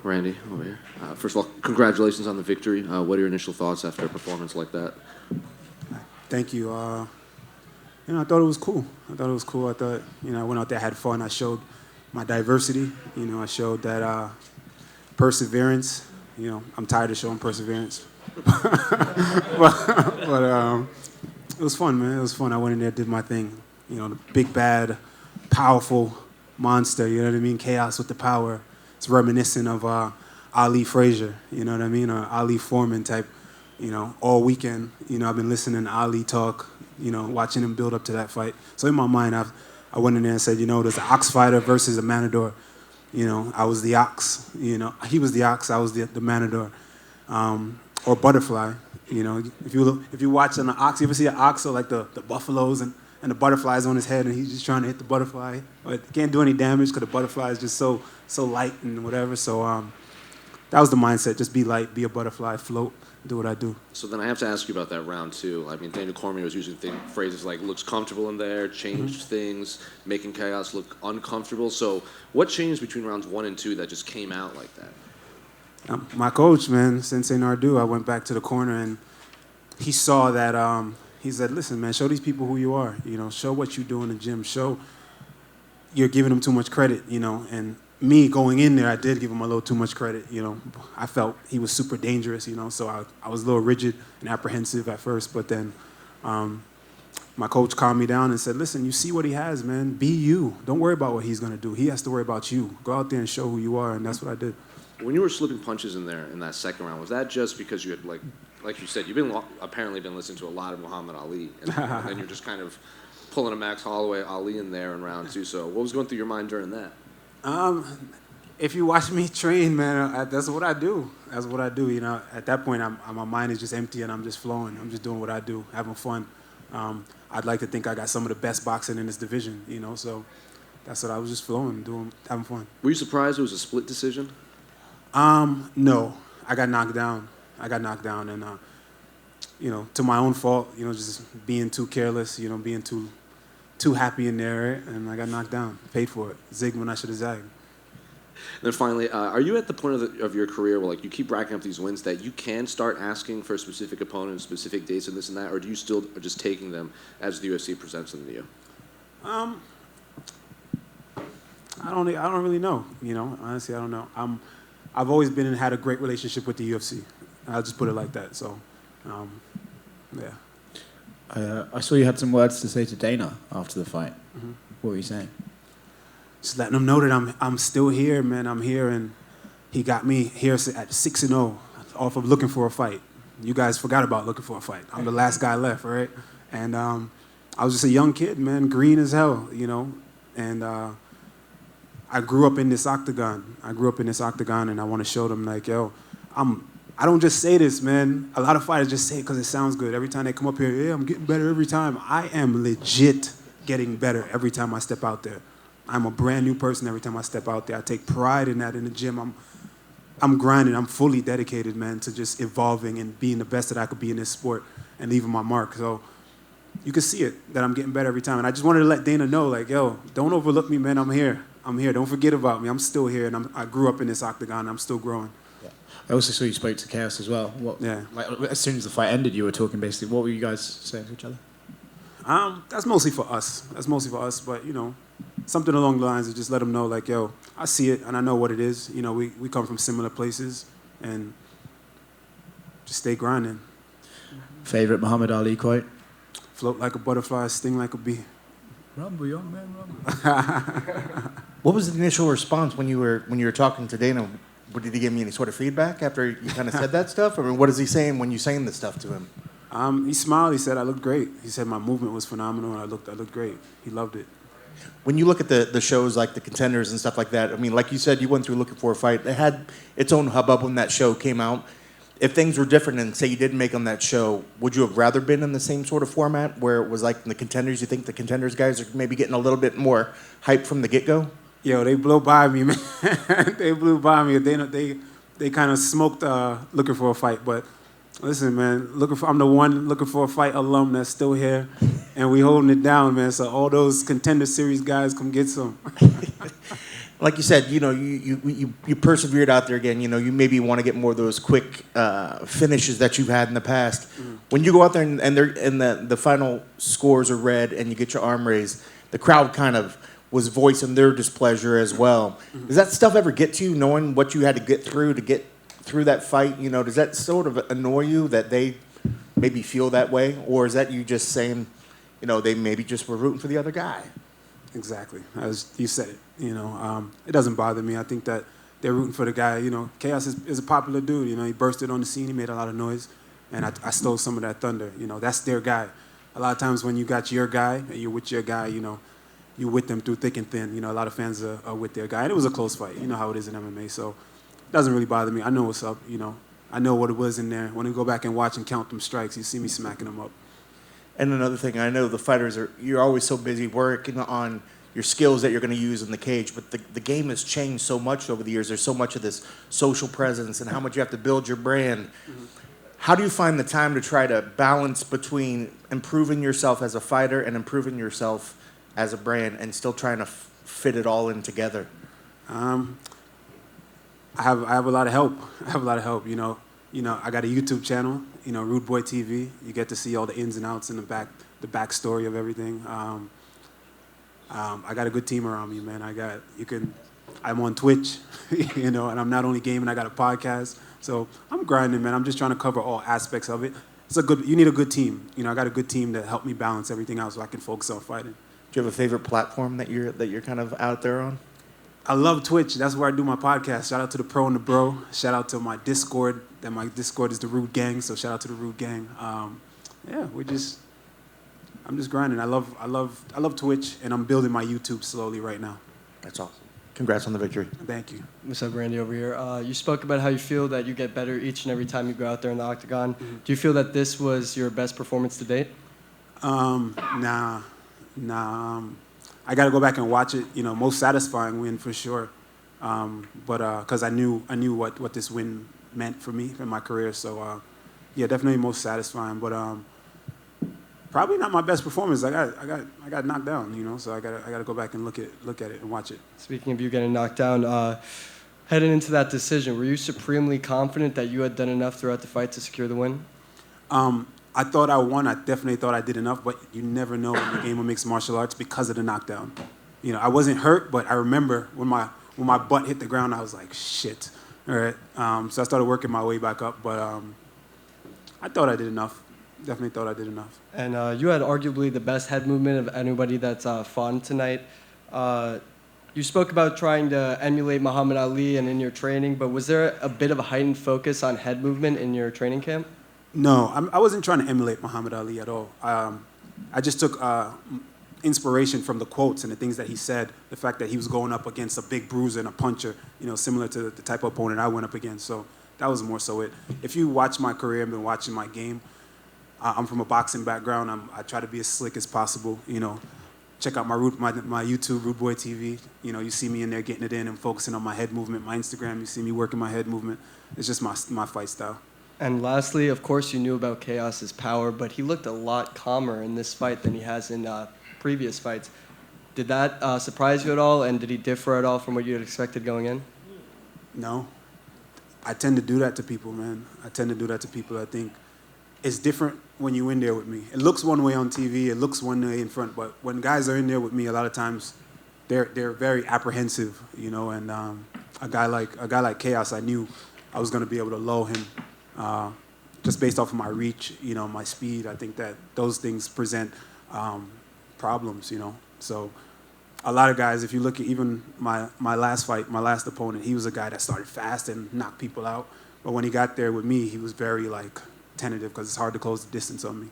Randy, over here. First of all, congratulations on the victory. What are your initial thoughts after a performance like that? Thank you. I thought it was cool. I thought, I went out there, had fun. I showed my diversity. I showed that perseverance. I'm tired of showing perseverance. but it was fun, man. It was fun. I went in there, did my thing. The big, bad, powerful monster, you know what I mean? Chaos with the power. It's reminiscent of Ali Frazier, you know what I mean? Or Ali Foreman type, all weekend. I've been listening to Ali talk, watching him build up to that fight. So in my mind, I went in there and said, there's an ox fighter versus a matador. I was the ox, he was the ox, I was the matador. Or butterfly, If you watch an ox, you ever see an ox or like the buffaloes and the butterfly's on his head and he's just trying to hit the butterfly. But he can't do any damage because the butterfly is just so light and whatever. So that was the mindset, just be light, be a butterfly, float, do what I do. So then I have to ask you about that round two. I mean, Daniel Cormier was using phrases like looks comfortable in there, changed things, making Chaos look uncomfortable. So what changed between rounds 1 and 2 that just came out like that? My coach, man, Sensei Nardu, I went back to the corner and he saw that, he said, listen, man, show these people who you are. Show what you do in the gym. Show you're giving them too much credit, And me going in there, I did give him a little too much credit, I felt he was super dangerous, So I was a little rigid and apprehensive at first. But then my coach calmed me down and said, listen, you see what he has, man. Be you. Don't worry about what he's going to do. He has to worry about you. Go out there and show who you are. And that's what I did. When you were slipping punches in there in that second round, was that just because you had, like you said, you've apparently been listening to a lot of Muhammad Ali, and then you're just kind of pulling a Max Holloway Ali in there in round 2. So what was going through your mind during that? If you watch me train, man, that's what I do. That's what I do. At that point, my mind is just empty and I'm just flowing. I'm just doing what I do, having fun. I'd like to think I got some of the best boxing in this division, So that's what I was just flowing, doing, having fun. Were you surprised it was a split decision? No, I got knocked down. And, to my own fault, just being too careless, being too happy in there, and I got knocked down, paid for it. Zigged when I should have zagged. And then finally, are you at the point of your career where you keep racking up these wins that you can start asking for specific opponents, specific dates, and this and that, or do you still are just taking them as the UFC presents them to you? I don't really know. Honestly, I don't know. I've always been and had a great relationship with the UFC. I'll just put it like that. So, yeah. I saw you had some words to say to Dana after the fight. Mm-hmm. What were you saying? Just letting him know that I'm still here, man. I'm here, and he got me here at 6-0 off of looking for a fight. You guys forgot about looking for a fight. I'm the last guy left, right? And I was just a young kid, man, green as hell, and I grew up in this octagon. And I want to show them, yo, I don't just say this, man. A lot of fighters just say it because it sounds good. Every time they come up here, yeah, I'm getting better every time. I am legit getting better every time I step out there. I'm a brand new person every time I step out there. I take pride in that in the gym. I'm grinding. I'm fully dedicated, man, to just evolving and being the best that I could be in this sport and leaving my mark. So you can see it, that I'm getting better every time. And I just wanted to let Dana know, yo, don't overlook me, man. I'm here. Don't forget about me. I'm still here, and I grew up in this octagon. I'm still growing. Yeah. I also saw you spoke to Chaos as well. Yeah. As soon as the fight ended, you were talking basically. What were you guys saying to each other? That's mostly for us. But, something along the lines of just let them know, yo, I see it, and I know what it is. We come from similar places, and just stay grinding. Favorite Muhammad Ali quote? Float like a butterfly, sting like a bee. Rumble, young man, rumble. What was the initial response when you were talking to Dana? Did he give me any sort of feedback after you kind of said that stuff? I mean, what is he saying when you're saying this stuff to him? He smiled. He said I looked great. He said my movement was phenomenal, and I looked great. He loved it. When you look at the shows like the Contenders and stuff like that, I mean, like you said, you went through looking for a fight. It had its own hubbub when that show came out. If things were different and say you didn't make on that show, would you have rather been in the same sort of format where it was like the Contenders? You think the Contenders guys are maybe getting a little bit more hype from the get-go? Yo, they blew by me, man. They blew by me. They kind of smoked looking for a fight. But listen, man, I'm the one looking for a fight alum that's still here, and we holding it down, man. So all those Contender Series guys, come get some. Like you said, you persevered out there again. You maybe want to get more of those quick finishes that you've had in the past. When you go out there and the final scores are read and you get your arm raised, the crowd kind of was voicing their displeasure as well. Does that stuff ever get to you, knowing what you had to get through that fight? Does that sort of annoy you that they maybe feel that way, or is that you just saying, they maybe just were rooting for the other guy? Exactly. As you said it, it doesn't bother me. I think that they're rooting for the guy. Khaos is a popular dude. He bursted on the scene. He made a lot of noise, and I stole some of that thunder. That's their guy. A lot of times when you got your guy and you're with your guy, you with them through thick and thin. A lot of fans are with their guy, and it was a close fight. You know how it is in MMA, so it doesn't really bother me. I know what's up. I know what it was in there. When I go back and watch and count them strikes, you see me smacking them up. And another thing, I know the fighters you're always so busy working on your skills that you're going to use in the cage, but the game has changed so much over the years. There's so much of this social presence and how much you have to build your brand. How do you find the time to try to balance between improving yourself as a fighter and improving yourself as a brand and still trying to fit it all in together? I have a lot of help. I got a YouTube channel, Rude Boy TV. You get to see all the ins and outs and the backstory of everything. I got a good team around me, man. I'm on Twitch, and I'm not only gaming, I got a podcast. So I'm grinding, man. I'm just trying to cover all aspects of it. You need a good team. I got a good team to help me balance everything out so I can focus on fighting. Do you have a favorite platform that you're kind of out there on? I love Twitch. That's where I do my podcast. Shout out to the pro and the bro. Shout out to my Discord. My Discord is the Rude Gang, so shout out to the Rude Gang. I'm just grinding. I love Twitch, and I'm building my YouTube slowly right now. That's awesome. Congrats on the victory. Thank you. What's up, Randy, over here? You spoke about how you feel that you get better each and every time you go out there in the octagon. Do you feel that this was your best performance to date? Nah. I got to go back and watch it. Most satisfying win for sure. Because I knew what this win meant for me in my career. So, definitely most satisfying. But probably not my best performance. I got knocked down. So I got to go back and look at it and watch it. Speaking of you getting knocked down, heading into that decision, were you supremely confident that you had done enough throughout the fight to secure the win? I thought I won. I definitely thought I did enough, but you never know in the game of mixed martial arts because of the knockdown. I wasn't hurt, but I remember when my butt hit the ground, I was like, shit. All right. So I started working my way back up, but I thought I did enough. Definitely thought I did enough. And you had arguably the best head movement of anybody that's fought tonight. You spoke about trying to emulate Muhammad Ali and in your training, but was there a bit of a heightened focus on head movement in your training camp? No, I wasn't trying to emulate Muhammad Ali at all. I just took inspiration from the quotes and the things that he said, the fact that he was going up against a big bruiser and a puncher, similar to the type of opponent I went up against. So that was more so it. If you watch my career and been watching my game, I'm from a boxing background. I try to be as slick as possible. Check out my YouTube, Rude Boy TV. You see me in there getting it in and focusing on my head movement. My Instagram, you see me working my head movement. It's just my fight style. And lastly, of course, you knew about Khaos's power, but he looked a lot calmer in this fight than he has in previous fights. Did that surprise you at all, and did he differ at all from what you had expected going in? No. I tend to do that to people, man. I think it's different when you're in there with me. It looks one way on TV, it looks one way in front, but when guys are in there with me, a lot of times they're very apprehensive, and a guy like Khaos, I knew I was going to be able to lull him. Just based off of my reach, my speed, I think that those things present problems, So a lot of guys, if you look at even my last fight, my last opponent, he was a guy that started fast and knocked people out. But when he got there with me, he was very tentative because it's hard to close the distance on me.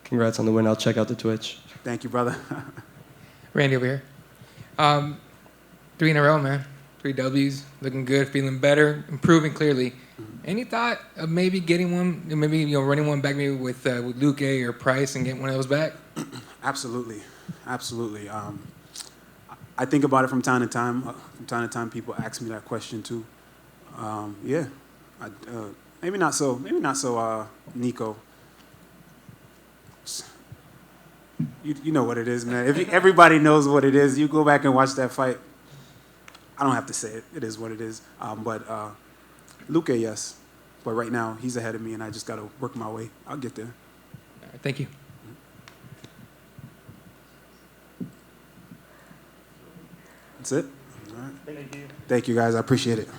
Congrats on the win. I'll check out the Twitch. Thank you, brother. Randy over here. 3 in a row, man. 3 W's, looking good, feeling better, improving clearly. Any thought of maybe getting one, maybe running one back maybe with Luke or Price and getting one of those back? Absolutely. I think about it from time to time. From time to time, people ask me that question too. Maybe not so. Nico. You know what it is, man. If everybody knows what it is, you go back and watch that fight. I don't have to say it. It is what it is. But Luque, yes. But right now, he's ahead of me, and I just got to work my way. I'll get there. All right, thank you. That's it. All right. Thank you, guys. I appreciate it.